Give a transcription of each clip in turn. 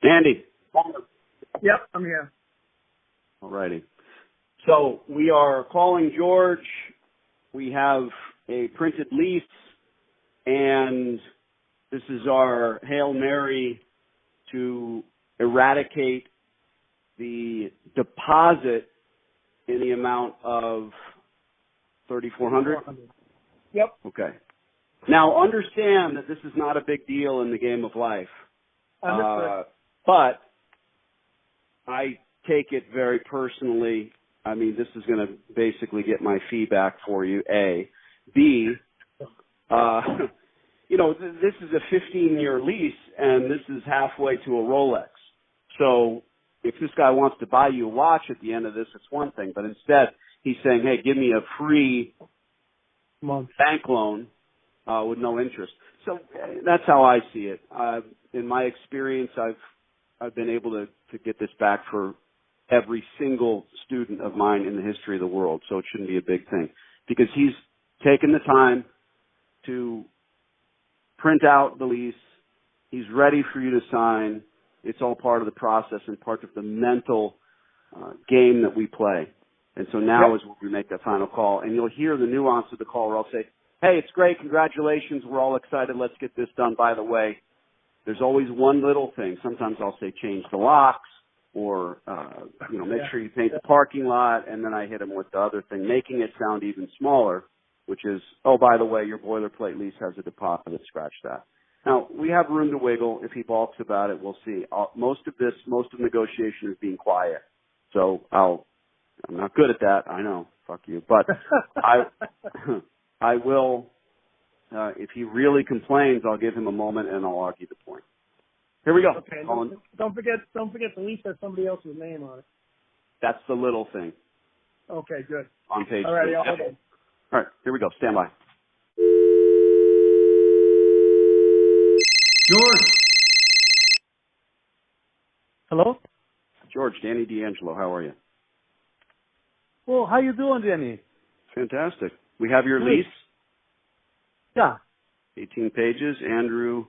Andy. Yep, I'm here. All righty. So we are calling George. We have a printed lease, and this is our Hail Mary to eradicate the deposit in the amount of $3,400. Yep. Okay. Now, understand that this is not a big deal in the game of life. But I take it very personally. I mean, this is going to basically get my fee back for you, A. B, this is a 15-year lease, and this is halfway to a Rolex. So if this guy wants to buy you a watch at the end of this, it's one thing. But instead, he's saying, hey, give me a free bank loan with no interest. So that's how I see it. In my experience, I've been able to get this back for every single student of mine in the history of the world, so it shouldn't be a big thing. Because he's taken the time to print out the lease. He's ready for you to sign. It's all part of the process and part of the mental game that we play. And so now is when we make that final call. And you'll hear the nuance of the call where I'll say, hey, it's great. Congratulations. We're all excited. Let's get this done. By the way, there's always one little thing. Sometimes I'll say change the locks or, make sure you paint the parking lot. And then I hit him with the other thing, making it sound even smaller, which is, oh, by the way, your boilerplate lease has a deposit. Scratch that. Now, we have room to wiggle. If he balks about it, we'll see. Most of negotiation is being quiet. So I'm not good at that. I know. Fuck you. But I will, if he really complains, I'll give him a moment and I'll argue the point. Here we go. Okay. Don't forget the lease has somebody else's name on it. That's the little thing. Okay, good. On page 2. All right, hold on. All right, here we go. Stand by. George. Hello? George, Danny D'Angelo, how are you? Well, how you doing, Danny? Fantastic. We have your Good. lease. Yeah. 18 pages. Andrew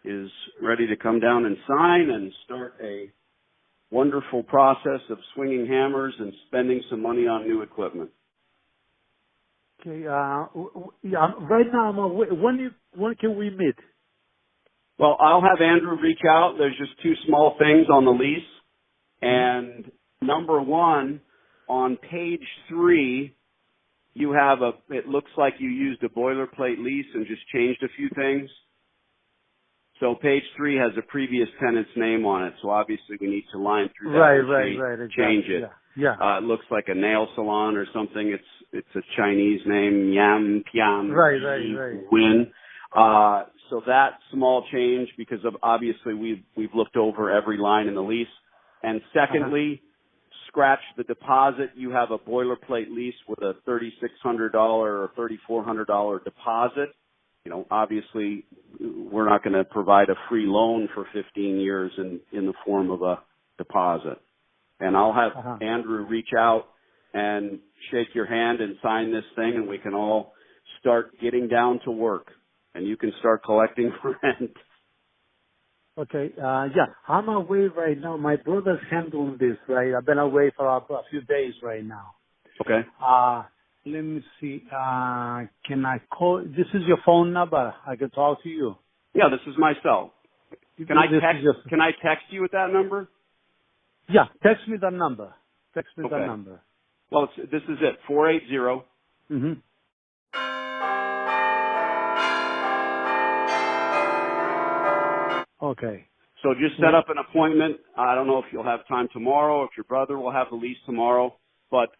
is ready to come down and sign and start a wonderful process of swinging hammers and spending some money on new equipment. Okay. Right now I'm away. When can we meet? Well, I'll have Andrew reach out. There's just two small things on the lease. And number one, on page 3, you have it looks like you used a boilerplate lease and just changed a few things. So page 3 has a previous tenant's name on it. So obviously we need to line through that. Right. Exactly. Change it. Yeah. It looks like a nail salon or something. It's a Chinese name, Yam Pian Right. Win. So that small change, because of obviously we've looked over every line in the lease. And secondly, scratch the deposit. You have a boilerplate lease with a $3,600 or $3,400 deposit. Obviously we're not going to provide a free loan for 15 years in the form of a deposit. And I'll have Andrew reach out and shake your hand and sign this thing, and we can all start getting down to work. And you can start collecting rent. Okay. I'm away right now. My brother's handling this, right? I've been away for a few days right now. Okay. Let me see. Can I call? This is your phone number. I can talk to you. Yeah, this is my cell. Can I text you with that number? Yeah, text me the number. The number. Well, this is it. 480. Mm-hmm. Okay. So just set up an appointment. I don't know if you'll have time tomorrow, if your brother will have the lease tomorrow, but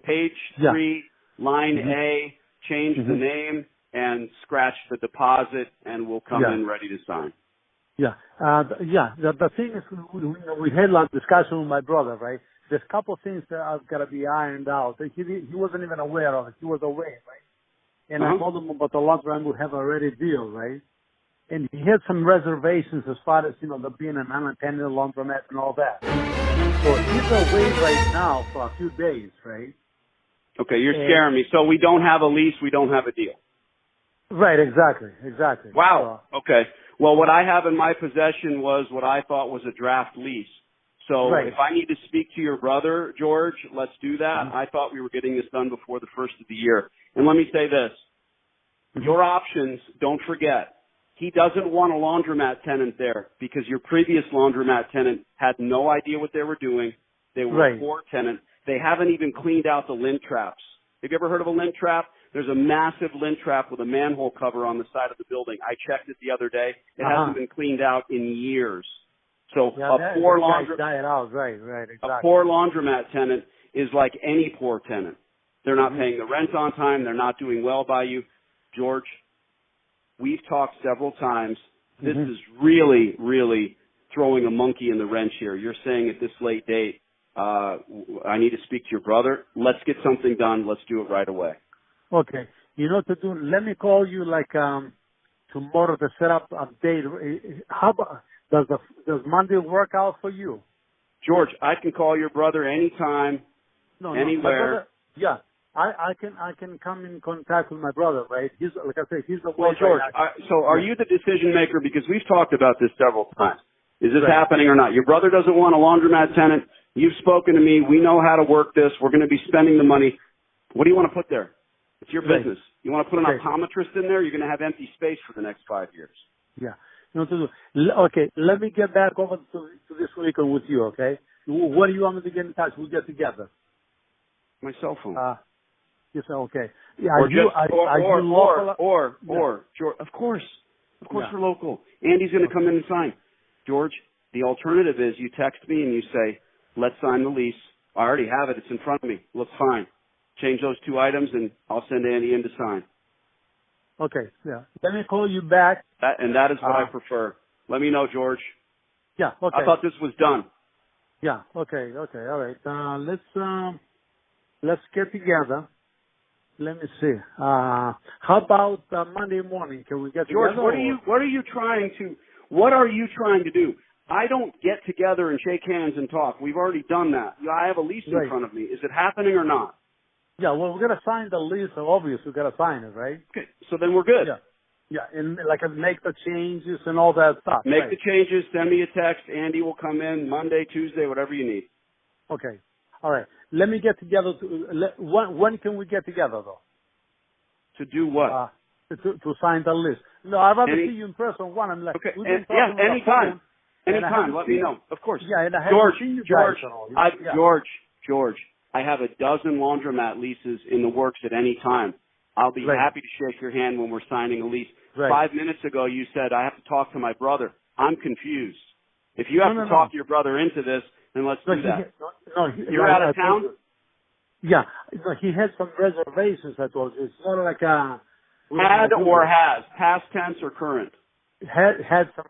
page 3, line A, change the name and scratch the deposit, and we'll come in ready to sign. Yeah. The thing is, we had a discussion with my brother, right? There's a couple of things that have got to be ironed out. He wasn't even aware of it. He was away, right? And I told him about the Laundromat would have a ready deal, right? And he had some reservations as far as, there being an unattended laundromat and all that. So he's away right now for a few days, right? Okay, you're scaring me. So we don't have a lease, we don't have a deal. Right, exactly. Wow. Okay. Well, what I have in my possession was what I thought was a draft lease. So if I need to speak to your brother, George, let's do that. I thought we were getting this done before the first of the year. And let me say this. Your options, don't forget, he doesn't want a laundromat tenant there because your previous laundromat tenant had no idea what they were doing. They were a poor tenant. They haven't even cleaned out the lint traps. Have you ever heard of a lint trap? There's a massive lint trap with a manhole cover on the side of the building. I checked it the other day. It hasn't been cleaned out in years. So a poor laundromat tenant is like any poor tenant. They're not paying the rent on time. They're not doing well by you. George, we've talked several times. This is really, really throwing a monkey in the wrench here. You're saying at this late date, I need to speak to your brother. Let's get something done. Let's do it right away. Okay. You know what to do? Let me call you like tomorrow to set up a date. How about, does Monday work out for you? George, I can call your brother anytime, anywhere. I can come in contact with my brother, right? He's, like I say, he's the Well, George, so are you the decision maker? Because we've talked about this several times. Is this happening or not? Your brother doesn't want a laundromat tenant. You've spoken to me. We know how to work this. We're going to be spending the money. What do you want to put there? It's your business. You want to put an optometrist in there? You're going to have empty space for the next 5 years. Yeah. You know what to do? Okay, let me get back over to this weekend with you, okay? What do you want me to get in touch? We'll get together. My cell phone. You say, okay. Yeah, George, of course we're local. Andy's going to come in and sign. George, the alternative is you text me and you say, let's sign the lease. I already have it. It's in front of me. Looks fine. Change those 2 items and I'll send Andy in to sign. Okay, yeah. Let me call you back. That is what I prefer. Let me know, George. Yeah, okay. I thought this was done. Yeah, okay, all right. Let's get together. Let me see. How about Monday morning? Can we get George, together? George, what are you trying to do? I don't get together and shake hands and talk. We've already done that. I have a lease in front of me. Is it happening or not? Yeah, well, we're going to sign the lease, so obviously we've got to sign it, right? Okay, so then we're good. Yeah, and like make the changes and all that stuff. Make the changes, send me a text. Andy will come in Monday, Tuesday, whatever you need. Okay, all right. Let me get together. When can we get together, though? To do what? To sign the list. No, I'd rather see you in person. One, I'm like, okay, anytime. Anytime, let me know. Of course. Yeah, and I haven't seen you guys at all. George, I have a dozen laundromat leases in the works at any time. I'll be happy to shake your hand when we're signing a lease. 5 minutes ago, you said, I have to talk to my brother. I'm confused. If you have to talk your brother into this, then let's do that. You're out of town? Yeah. He had some reservations, I told you. It's sort of like a... Had or has? Past tense or current? Had some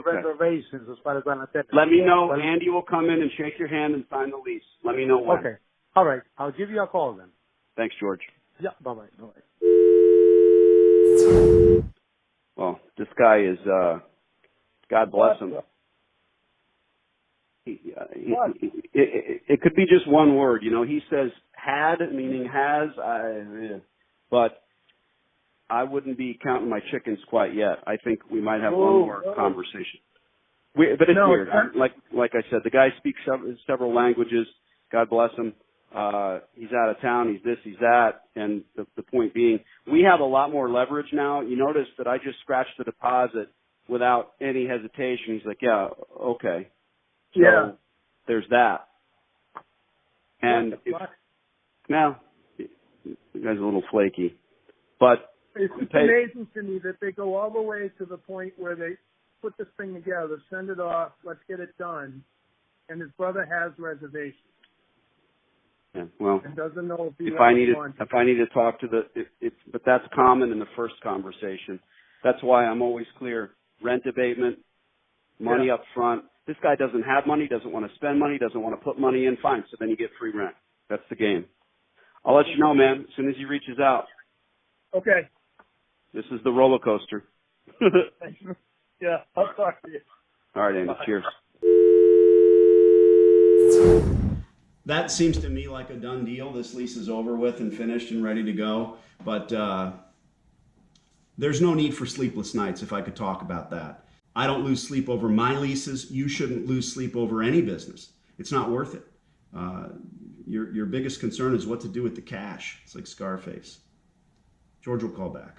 reservations as far as I'm concerned. Let me know. Andy will come in and shake your hand and sign the lease. Let me know when. Okay. All right. I'll give you a call then. Thanks, George. Yeah. Bye-bye. Bye-bye. Well, this guy is, God bless him. It could be just one word. You know, he says had, meaning has, but I wouldn't be counting my chickens quite yet. I think we might have one more conversation. But it's weird. Like I said, the guy speaks several languages. God bless him. He's out of town. He's this, he's that. And the point being, we have a lot more leverage now. You notice that I just scratched the deposit without any hesitation. He's like, yeah, okay. So there's that. And now, the guy's a little flaky. But it's amazing to me that they go all the way to the point where they put this thing together, send it off, let's get it done, and his brother has reservations. Yeah, well, and doesn't know if I need to talk to but that's common in the first conversation. That's why I'm always clear. Rent abatement, money up front. This guy doesn't have money, doesn't want to spend money, doesn't want to put money in. Fine, so then you get free rent. That's the game. I'll let you know, man, as soon as he reaches out. Okay. This is the roller coaster. Yeah, I'll talk to you. All right, Andy. Cheers. That seems to me like a done deal. This lease is over with and finished and ready to go. But There's no need for sleepless nights, if I could talk about that. I don't lose sleep over my leases. You shouldn't lose sleep over any business. It's not worth it. Your biggest concern is what to do with the cash. It's like Scarface. George will call back.